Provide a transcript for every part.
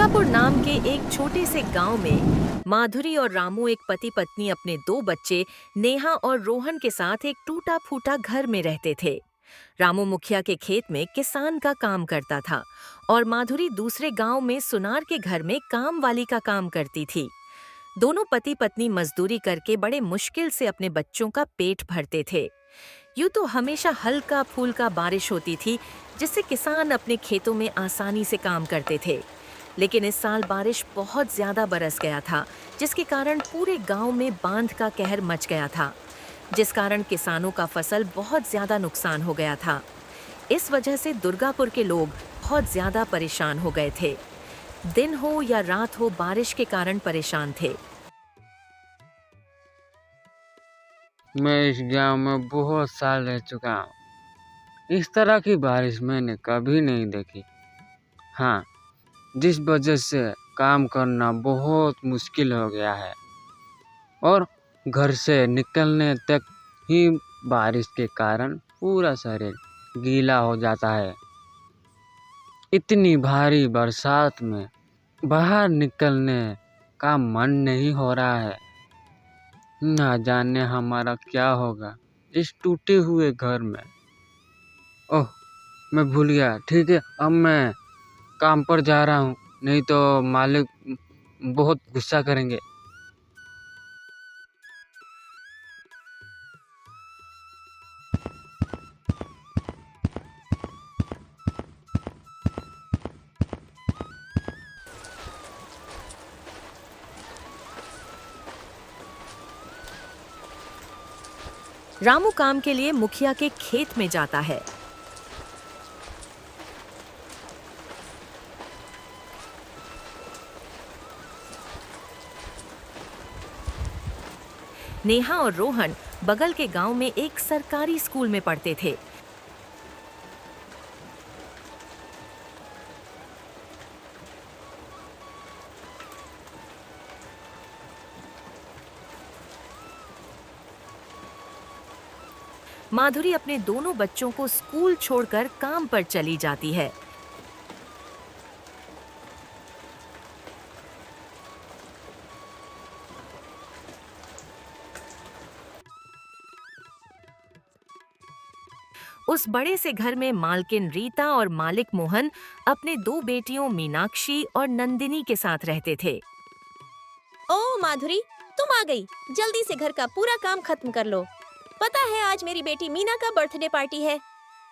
दुर्गापुर नाम के एक छोटे से गांव में माधुरी और रामू एक पति पत्नी अपने दो बच्चे नेहा और रोहन के साथ एक टूटा फूटा घर में रहते थे। रामू मुखिया के खेत में किसान का काम करता था और माधुरी दूसरे गांव में सुनार के घर में काम वाली का काम करती थी। दोनों पति पत्नी मजदूरी करके बड़े मुश्किल से अपने बच्चों का पेट भरते थे। यूं तो हमेशा हल्का फूल्का बारिश होती थी जिससे किसान अपने खेतों में आसानी से काम करते थे, लेकिन इस साल बारिश बहुत ज्यादा बरस गया था, जिसके कारण पूरे गांव में बांध का कहर मच गया था, जिस कारण किसानों का फसल बहुत ज्यादा नुकसान हो गया था। इस वजह से दुर्गापुर के लोग बहुत ज्यादा परेशान हो गए थे। दिन हो या रात हो, बारिश के कारण परेशान थे। मैं इस गांव में बहुत साल रह चुका हूँ। इस तरह की बारिश मैंने कभी नहीं देखी। हाँ, जिस वजह से काम करना बहुत मुश्किल हो गया है और घर से निकलने तक ही बारिश के कारण पूरा शरीर गीला हो जाता है। इतनी भारी बरसात में बाहर निकलने का मन नहीं हो रहा है। ना जाने हमारा क्या होगा इस टूटे हुए घर में। ओह, मैं भूल गया। ठीक है, अब मैं काम पर जा रहा हूँ, नहीं तो मालिक बहुत गुस्सा करेंगे। रामू काम के लिए मुखिया के खेत में जाता है। नेहा और रोहन बगल के गांव में एक सरकारी स्कूल में पढ़ते थे। माधुरी अपने दोनों बच्चों को स्कूल छोड़कर काम पर चली जाती है। उस बड़े से घर में मालकिन रीता और मालिक मोहन अपने दो बेटियों मीनाक्षी और नंदिनी के साथ रहते थे। ओह माधुरी, तुम आ गई। जल्दी से घर का पूरा काम खत्म कर लो। पता है आज मेरी बेटी मीना का बर्थडे पार्टी है।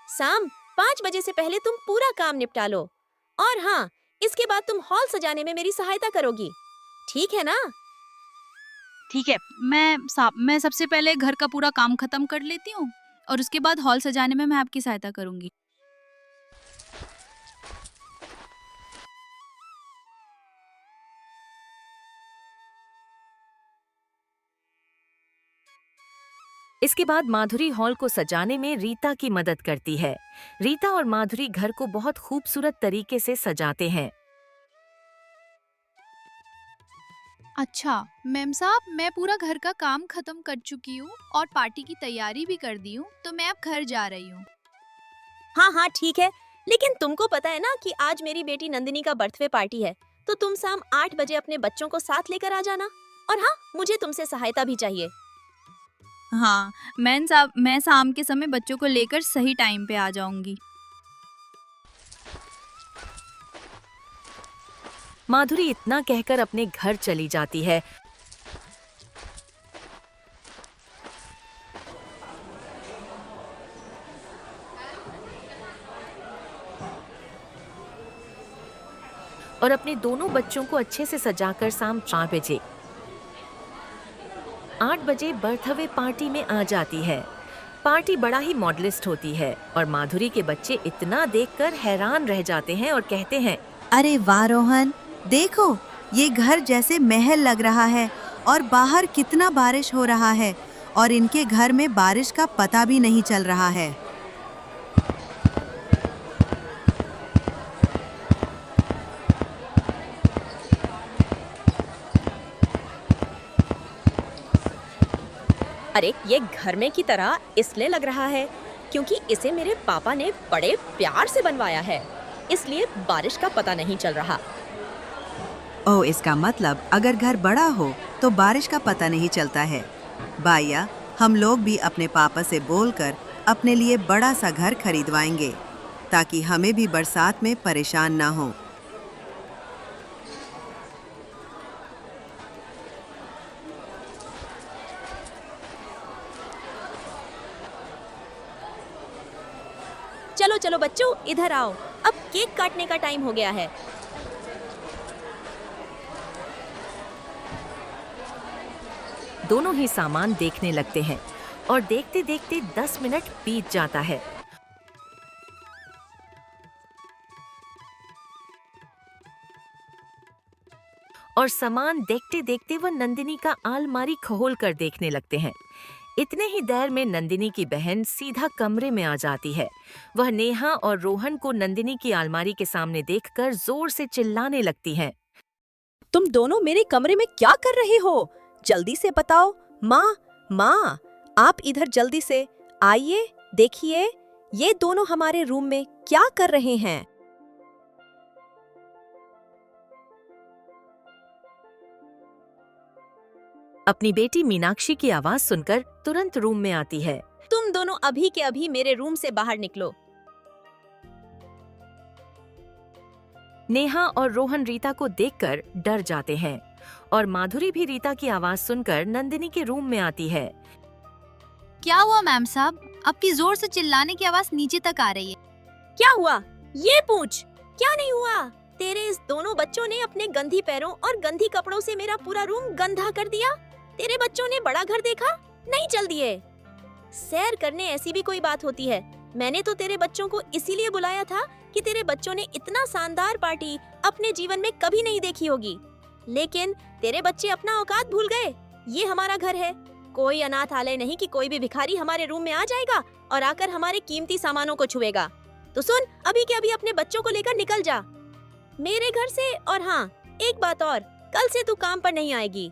शाम 5 बजे से पहले तुम पूरा काम निपटा लो। और हाँ, इसके बाद तुम हॉल सजाने में मेरी सहायता करोगी, ठीक है ना? ठीक है, मैं सबसे पहले घर का पूरा काम खत्म कर लेती हूँ और उसके बाद हॉल सजाने में मैं आपकी सहायता करूंगी। इसके बाद माधुरी हॉल को सजाने में रीता की मदद करती है। रीता और माधुरी घर को बहुत खूबसूरत तरीके से सजाते हैं। अच्छा मैम साहब, मैं पूरा घर का काम खत्म कर चुकी हूँ और पार्टी की तैयारी भी कर दी हूँ, तो मैं अब घर जा रही हूँ। हाँ हाँ ठीक है, लेकिन तुमको पता है ना कि आज मेरी बेटी नंदिनी का बर्थडे पार्टी है, तो तुम शाम 8 बजे अपने बच्चों को साथ लेकर आ जाना। और हाँ, मुझे तुमसे सहायता भी चाहिए। हाँ मैम साहब, मैं शाम के समय बच्चों को लेकर सही टाइम पे आ जाऊंगी। माधुरी इतना कहकर अपने घर चली जाती है। और अपने दोनों बच्चों को अच्छे से सजाकर शाम 4 बजे 8 बजे बर्थडे पार्टी में आ जाती है। पार्टी बड़ा ही मॉडलिस्ट होती है और माधुरी के बच्चे इतना देखकर हैरान रह जाते हैं और कहते हैं, अरे वाह रोहन, देखो ये घर जैसे महल लग रहा है और बाहर कितना बारिश हो रहा है और इनके घर में बारिश का पता भी नहीं चल रहा है। अरे ये घर में की तरह इसलिए लग रहा है क्योंकि इसे मेरे पापा ने बड़े प्यार से बनवाया है, इसलिए बारिश का पता नहीं चल रहा। ओह, इसका मतलब अगर घर बड़ा हो तो बारिश का पता नहीं चलता है। बाया, हम लोग भी अपने पापा से बोलकर अपने लिए बड़ा सा घर खरीदवाएंगे ताकि हमें भी बरसात में परेशान ना हो। चलो चलो बच्चों, इधर आओ, अब केक काटने का टाइम हो गया है। दोनों ही सामान देखने लगते हैं और देखते देखते 10 मिनट बीत जाता है। और सामान देखते देखते वह नंदिनी का अलमारी खोल कर देखने लगते हैं। इतने ही देर में नंदिनी की बहन सीधा कमरे में आ जाती है। वह नेहा और रोहन को नंदिनी की अलमारी के सामने देखकर जोर से चिल्लाने लगती है। तुम दोनों मेरे कमरे में क्या कर रहे हो? जल्दी से बताओ। माँ, माँ, आप इधर जल्दी से आइए, देखिए ये दोनों हमारे रूम में क्या कर रहे हैं। अपनी बेटी मीनाक्षी की आवाज सुनकर तुरंत रूम में आती है। तुम दोनों अभी के अभी मेरे रूम से बाहर निकलो। नेहा और रोहन रीता को देखकर डर जाते हैं और माधुरी भी रीता की आवाज सुनकर नंदिनी के रूम में आती है। क्या हुआ मैम साहब? आपकी जोर से चिल्लाने की आवाज नीचे तक आ रही है। क्या हुआ ये पूछ। क्या नहीं हुआ? तेरे इस दोनों बच्चों ने अपने गंदी पैरों और गंदी कपड़ों से मेरा पूरा रूम गंदा कर दिया। तेरे बच्चों ने बड़ा घर देखा? नहीं चल दिए। सैर करने ऐसी भी कोई बात होती है? मैंने तो तेरे बच्चों को इसीलिए बुलाया था कि तेरे बच्चों ने इतना शानदार पार्टी अपने जीवन में कभी नहीं देखी होगी। लेकिन तेरे बच्चे अपना औकात भूल गए। ये हमारा घर है, कोई अनाथालय नहीं कि कोई भी भिखारी हमारे रूम में आ जाएगा और आकर हमारे कीमती सामानों को छुएगा। तो सुन, अभी के अभी अपने बच्चों को लेकर निकल जा मेरे घर से। और हाँ, एक बात और, कल से तू काम पर नहीं आएगी।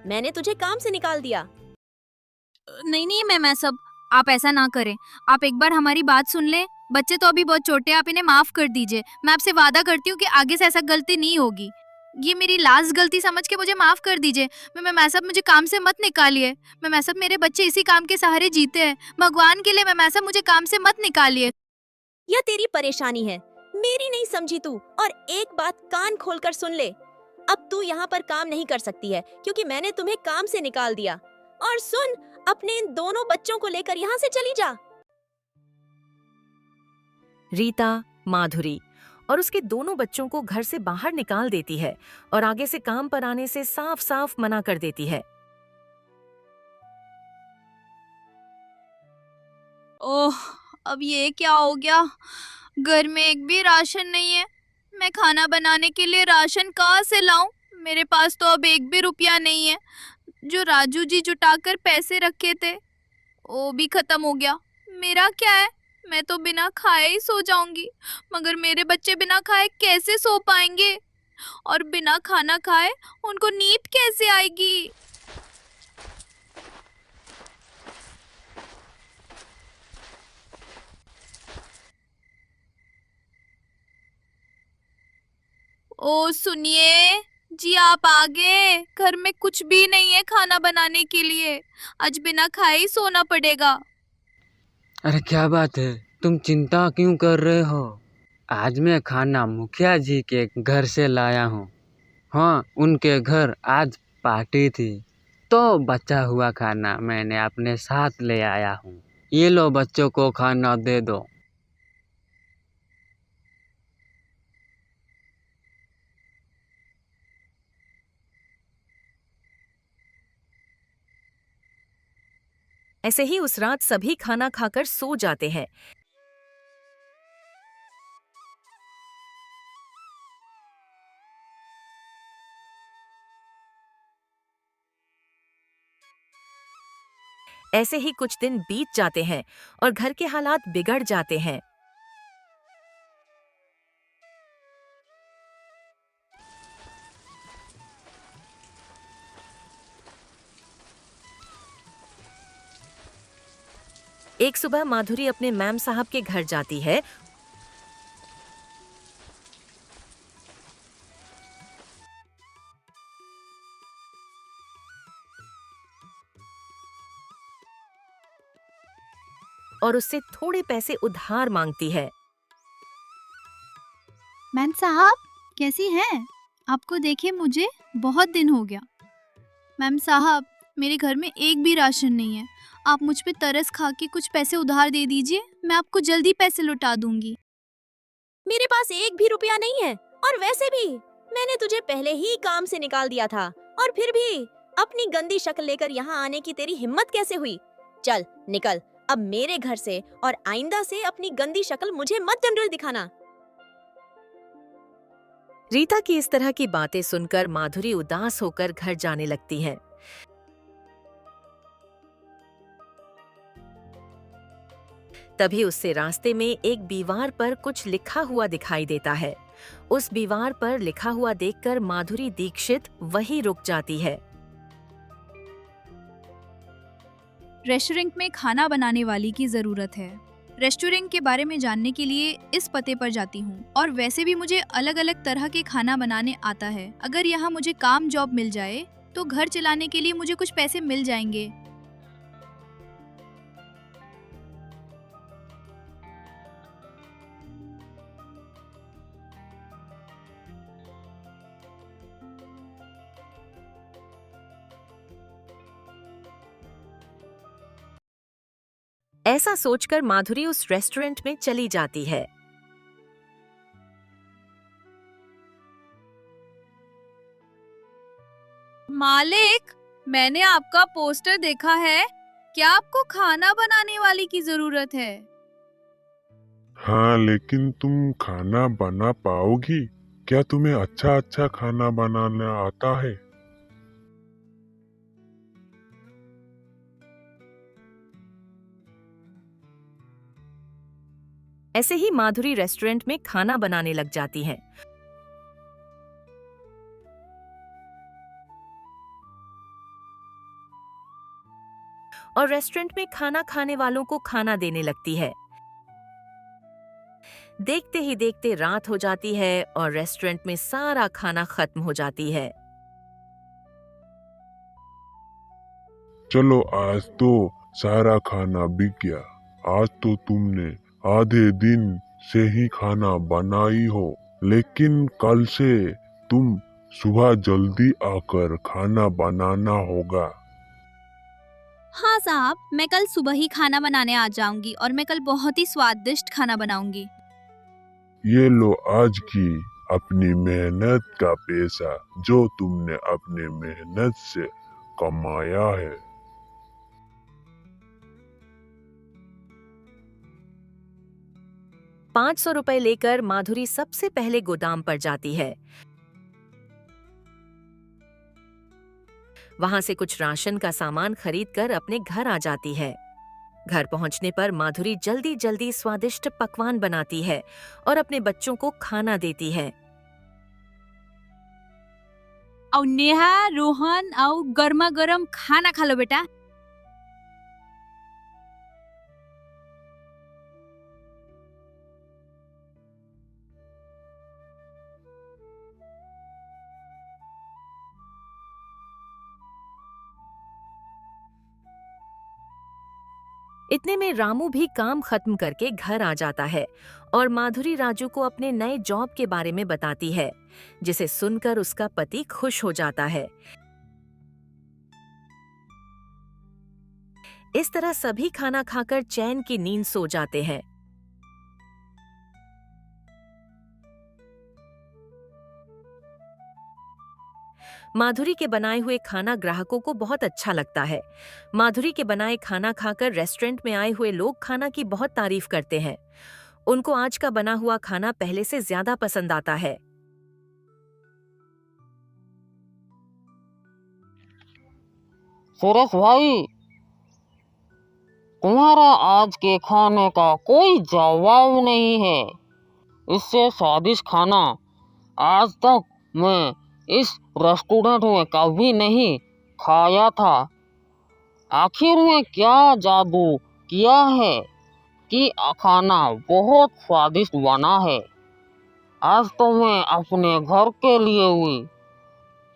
मैंने तुझे काम से निकाल दिया। नहीं नहीं मैम सब, आप ऐसा ना करें। आप एक बार हमारी बात सुन लें। बच्चे तो अभी बहुत छोटे हैं, आप इन्हें माफ कर दीजिए। मैं आपसे वादा करती हूँ कि आगे से ऐसा गलती नहीं होगी। ये मेरी लास्ट गलती समझ के मुझे माफ कर दीजिए। मैम सब, मुझे काम से मत निकालिए। मैम सब, मेरे बच्चे इसी काम के सहारे जीते हैं। भगवान के लिए मैम सब, मुझे काम से मत निकालिए। यह तेरी परेशानी है, मेरी नहीं समझी तू। और एक बात कान खोलकर सुन ले, अब तू यहाँ पर काम नहीं कर सकती है क्योंकि मैंने तुम्हें काम से निकाल दिया। और सुन, अपने इन दोनों बच्चों को लेकर यहाँ से चली जा। रीता, माधुरी और उसके दोनों बच्चों को घर से बाहर निकाल देती है और आगे से काम पर आने से साफ साफ मना कर देती है। ओह, अब ये क्या हो गया? घर में एक भी राशन नहीं है। मैं खाना बनाने के लिए राशन कहाँ से लाऊं? मेरे पास तो अब एक भी रुपया नहीं है। जो राजू जी जुटाकर पैसे रखे थे वो भी खत्म हो गया। मेरा क्या है, मैं तो बिना खाए ही सो जाऊंगी। मगर मेरे बच्चे बिना खाए कैसे सो पाएंगे? और बिना खाना खाए उनको नींद कैसे आएगी? ओ सुनिए जी, आप आ गए। घर में कुछ भी नहीं है खाना बनाने के लिए। आज बिना खाए ही सोना पड़ेगा। अरे क्या बात है, तुम चिंता क्यों कर रहे हो? आज मैं खाना मुखिया जी के घर से लाया हूँ। हाँ, उनके घर आज पार्टी थी तो बचा हुआ खाना मैंने अपने साथ ले आया हूँ। ये लो, बच्चों को खाना दे दो। ऐसे ही उस रात सभी खाना खाकर सो जाते हैं। ऐसे ही कुछ दिन बीत जाते हैं और घर के हालात बिगड़ जाते हैं। एक सुबह माधुरी अपने मैम साहब के घर जाती है और उससे थोड़े पैसे उधार मांगती है। मैम साहब, कैसी हैं? आपको देखे मुझे बहुत दिन हो गया। मैम साहब, मेरे घर में एक भी राशन नहीं है। आप मुझ पे तरस खा के कुछ पैसे उधार दे दीजिए, मैं आपको जल्दी पैसे लौटा दूंगी। मेरे पास एक भी रुपया नहीं है, और वैसे भी मैंने तुझे पहले ही काम से निकाल दिया था, और फिर भी अपनी गंदी शक्ल लेकर यहाँ आने की तेरी हिम्मत कैसे हुई? चल निकल अब मेरे घर से, और आइंदा से अपनी गंदी शक्ल मुझे मत जनरल दिखाना। रीता की इस तरह की बातें सुनकर माधुरी उदास होकर घर जाने लगती है। तभी उससे रास्ते में एक दीवार पर कुछ लिखा हुआ दिखाई देता है। उस दीवार पर लिखा हुआ देखकर माधुरी दीक्षित वहीं रुक जाती है। रेस्टोरेंट में खाना बनाने वाली की जरूरत है। रेस्टोरेंट के बारे में जानने के लिए इस पते पर जाती हूँ, और वैसे भी मुझे अलग अलग तरह के खाना बनाने आता है। अगर यहाँ मुझे काम जॉब मिल जाए तो घर चलाने के लिए मुझे कुछ पैसे मिल जाएंगे। ऐसा सोचकर माधुरी उस रेस्टोरेंट में चली जाती है। मालिक, मैंने आपका पोस्टर देखा है। क्या आपको खाना बनाने वाली की जरूरत है? हाँ, लेकिन तुम खाना बना पाओगी? क्या तुम्हें अच्छा अच्छा खाना बनाना आता है? ऐसे ही माधुरी रेस्टोरेंट में खाना बनाने लग जाती है। और रेस्टोरेंट में खाना खाने वालों को खाना देने लगती है। देखते ही देखते रात हो जाती है और रेस्टोरेंट में सारा खाना खत्म हो जाती है। चलो, आज तो सारा खाना बिक गया। आज तो तुमने आधे दिन से ही खाना बनाई हो, लेकिन कल से तुम सुबह जल्दी आकर खाना बनाना होगा। हाँ साहब, मैं कल सुबह ही खाना बनाने आ जाऊंगी, और मैं कल बहुत ही स्वादिष्ट खाना बनाऊंगी। ये लो आज की अपनी मेहनत का पैसा, जो तुमने अपने मेहनत से कमाया है। 500 रुपए लेकर माधुरी सबसे पहले गोदाम पर जाती है। वहां से कुछ राशन का सामान खरीदकर अपने घर आ जाती है। घर पहुंचने पर माधुरी जल्दी जल्दी स्वादिष्ट पकवान बनाती है और अपने बच्चों को खाना देती है। और नेहा, रोहन, और गर्मा गर्म खाना खा लो बेटा। इतने में रामू भी काम खत्म करके घर आ जाता है और माधुरी राजू को अपने नए जॉब के बारे में बताती है, जिसे सुनकर उसका पति खुश हो जाता है। इस तरह सभी खाना खाकर चैन की नींद सो जाते हैं। माधुरी के बनाए हुए खाना ग्राहकों को बहुत अच्छा लगता है। माधुरी के बनाए खाना खाकर रेस्टोरेंट में आए हुए लोग खाना की बहुत तारीफ करते हैं। उनको आज का बना हुआ खाना पहले से ज्यादा पसंद आता है। सुरेश भाई, तुम्हारा आज के खाने का कोई जवाब नहीं है। इससे स्वादिष्ट खाना आज तक मैं इस रेस्टोरेंट में कभी नहीं खाया था। आखिर में क्या जादू किया है कि खाना बहुत स्वादिष्ट बना है। आज तो मैं अपने घर के लिए भी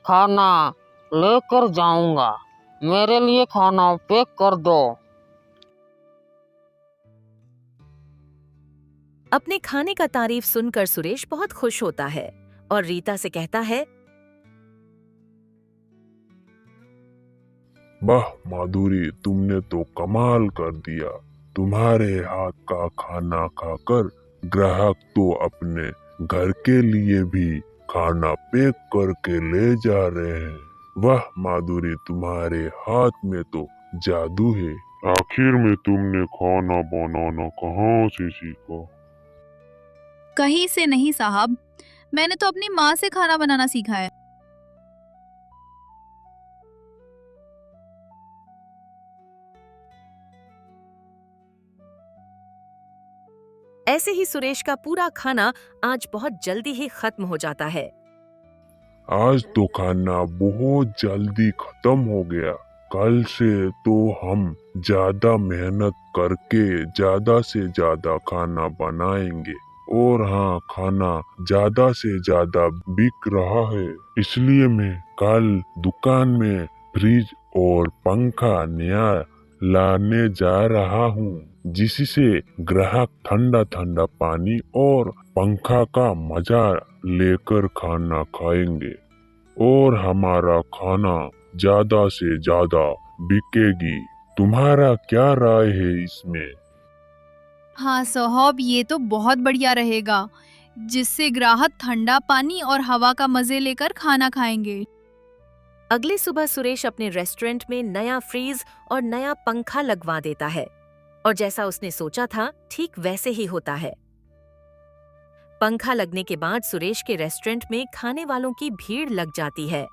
खाना लेकर जाऊंगा। मेरे लिए खाना पैक कर दो। अपने खाने का तारीफ सुनकर सुरेश बहुत खुश होता है और रीता से कहता है, वाह माधुरी, तुमने तो कमाल कर दिया। तुम्हारे हाथ का खाना खाकर ग्राहक तो अपने घर के लिए भी खाना पैक करके ले जा रहे हैं। वाह माधुरी, तुम्हारे हाथ में तो जादू है। आखिर में तुमने खाना बनाना कहाँ से सीखा? कहीं से नहीं साहब, मैंने तो अपनी माँ से खाना बनाना सीखा है। ऐसे ही सुरेश का पूरा खाना आज बहुत जल्दी ही खत्म हो जाता है। आज तो खाना बहुत जल्दी खत्म हो गया। कल से तो हम ज्यादा मेहनत करके ज्यादा से ज्यादा खाना बनाएंगे। और हाँ, खाना ज्यादा से ज्यादा बिक रहा है, इसलिए मैं कल दुकान में फ्रिज और पंखा नया लाने जा रहा हूँ, जिससे ग्राहक ठंडा ठंडा पानी और पंखा का मजा लेकर खाना खाएंगे और हमारा खाना ज्यादा से ज्यादा बिकेगी। तुम्हारा क्या राय है इसमें? हाँ साहब, ये तो बहुत बढ़िया रहेगा, जिससे ग्राहक ठंडा पानी और हवा का मजे लेकर खाना खाएंगे। अगली सुबह सुरेश अपने रेस्टोरेंट में नया फ्रीज और नया पंखा लगवा देता है और जैसा उसने सोचा था ठीक वैसे ही होता है। पंखा लगने के बाद सुरेश के रेस्टोरेंट में खाने वालों की भीड़ लग जाती है।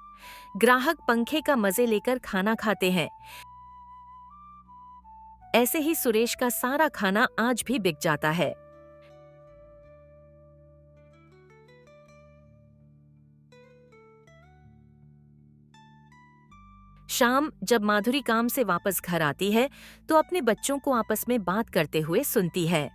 ग्राहक पंखे का मजे लेकर खाना खाते हैं। ऐसे ही सुरेश का सारा खाना आज भी बिक जाता है। शाम जब माधुरी काम से वापस घर आती है तो अपने बच्चों को आपस में बात करते हुए सुनती है।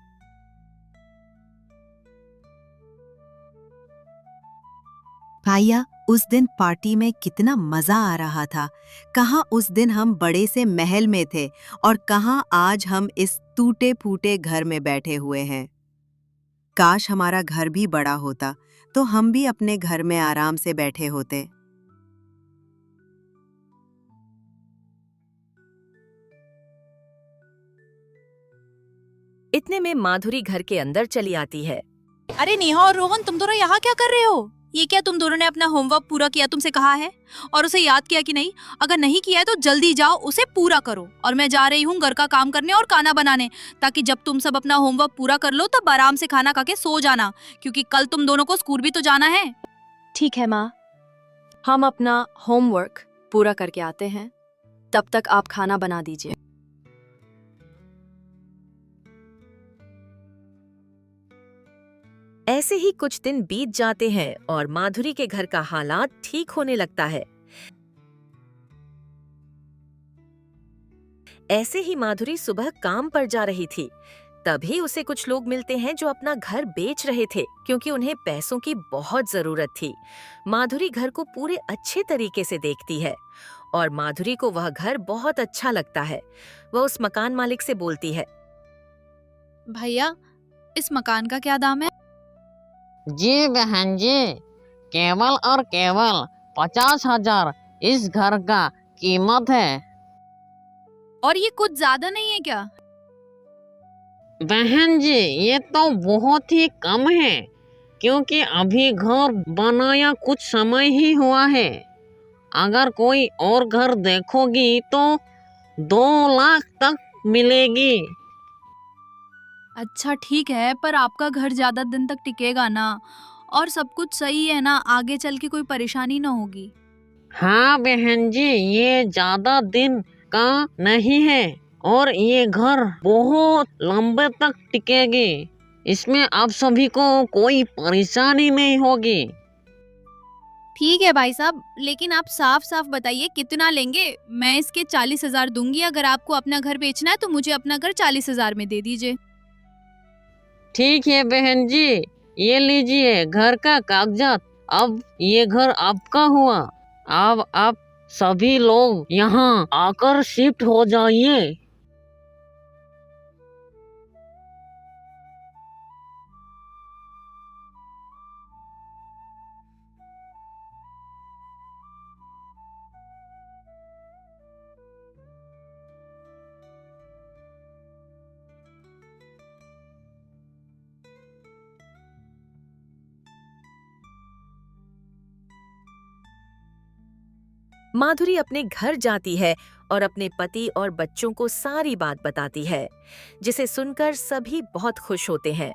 भैया, उस दिन पार्टी में कितना मजा आ रहा था। कहाँ उस दिन हम बड़े से महल में थे और कहाँ आज हम इस टूटे फूटे घर में बैठे हुए हैं। काश हमारा घर भी बड़ा होता तो हम भी अपने घर में आराम से बैठे होते। इतने में माधुरी घर के अंदर चली आती है। अरे नेहा और रोहन, तुम दोनों यहाँ क्या कर रहे हो? ये क्या तुम दोनों ने अपना होमवर्क पूरा किया तुमसे कहा है और उसे याद किया कि नहीं? अगर नहीं किया है तो जल्दी जाओ उसे पूरा करो। और मैं जा रही हूँ घर का काम करने और खाना बनाने, ताकि जब तुम सब अपना होमवर्क पूरा कर लो तब आराम से खाना खा के सो जाना, क्योंकि कल तुम दोनों को स्कूल भी तो जाना है। ठीक है माँ, हम अपना होमवर्क पूरा करके आते हैं, तब तक आप खाना बना दीजिए। ऐसे ही कुछ दिन बीत जाते हैं और माधुरी के घर का हालात ठीक होने लगता है। ऐसे ही माधुरी सुबह काम पर जा रही थी, तभी उसे कुछ लोग मिलते हैं जो अपना घर बेच रहे थे क्योंकि उन्हें पैसों की बहुत जरूरत थी। माधुरी घर को पूरे अच्छे तरीके से देखती है और माधुरी को वह घर बहुत अच्छा लगता है। वह उस मकान मालिक से बोलती है, भैया, इस मकान का क्या दाम है? जी बहन जी, केवल और केवल 50,000 इस घर का कीमत है। और ये कुछ ज्यादा नहीं है क्या? बहन जी, ये तो बहुत ही कम है, क्योंकि अभी घर बनाया कुछ समय ही हुआ है। अगर कोई और घर देखोगी तो 2 लाख तक मिलेगी। अच्छा ठीक है, पर आपका घर ज्यादा दिन तक टिकेगा ना? और सब कुछ सही है ना? आगे चल के कोई परेशानी ना होगी? हाँ बहन जी, ये ज्यादा दिन का नहीं है और ये घर बहुत लंबे तक टिकेगी। इसमें आप सभी को कोई परेशानी नहीं होगी। ठीक है भाई साहब, लेकिन आप साफ साफ बताइए कितना लेंगे? मैं इसके 40,000 दूंगी। अगर आपको अपना घर बेचना है तो मुझे अपना घर 40,000 में दे दीजिए। ठीक है बहन जी, ये लीजिए घर का कागजात। अब ये घर आपका हुआ। अब आप सभी लोग यहाँ आकर शिफ्ट हो जाइए। माधुरी अपने घर जाती है और अपने पति और बच्चों को सारी बात बताती है, जिसे सुनकर सभी बहुत खुश होते हैं।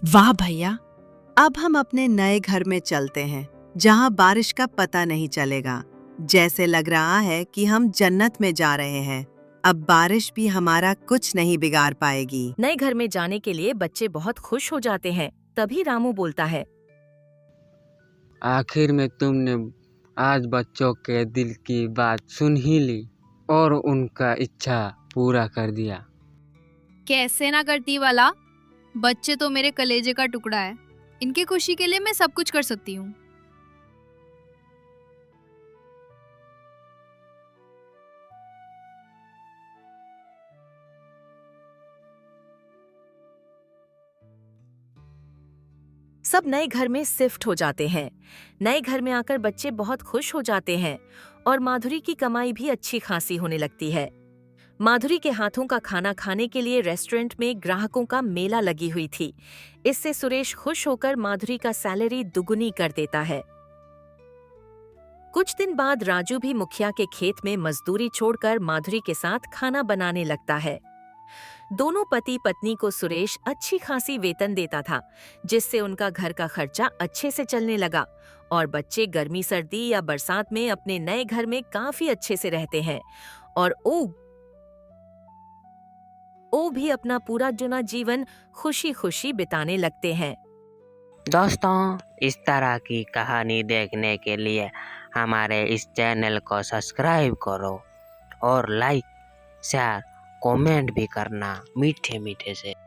वाह भैया, अब हम अपने नए घर में चलते हैं, जहाँ बारिश का पता नहीं चलेगा। जैसे लग रहा है कि हम जन्नत में जा रहे हैं। अब बारिश भी हमारा कुछ नहीं बिगाड़ पाएगी। नए घर में जाने के लिए बच्चे बहुत खुश हो जाते हैं। तभी रामू बोलता है, आखिर में तुमने आज बच्चों के दिल की बात सुन ही ली और उनका इच्छा पूरा कर दिया। कैसे ना करती वाला, बच्चे तो मेरे कलेजे का टुकड़ा है। इनकी खुशी के लिए मैं सब कुछ कर सकती हूँ। सब नए घर में शिफ्ट हो जाते हैं। नए घर में आकर बच्चे बहुत खुश हो जाते हैं और माधुरी की कमाई भी अच्छी खासी होने लगती है। माधुरी के हाथों का खाना खाने के लिए रेस्टोरेंट में ग्राहकों का मेला लगी हुई थी। इससे सुरेश खुश होकर माधुरी का सैलरी दुगुनी कर देता है। कुछ दिन बाद राजू भी मुखिया के खेत में मजदूरी छोड़कर माधुरी के साथ खाना बनाने लगता है। दोनों पति पत्नी को सुरेश अच्छी खासी वेतन देता था, जिससे उनका घर का खर्चा अच्छे से चलने लगा और बच्चे गर्मी सर्दी या बरसात में अपने नए घर में काफी अच्छे से रहते हैं। और ओ भी अपना पूरा जुना जीवन खुशी खुशी बिताने लगते हैं। दोस्तों, इस तरह की कहानी देखने के लिए हमारे इस चैनल को सब्सक्राइब करो और लाइक शेयर कमेंट भी करना मीठे मीठे से।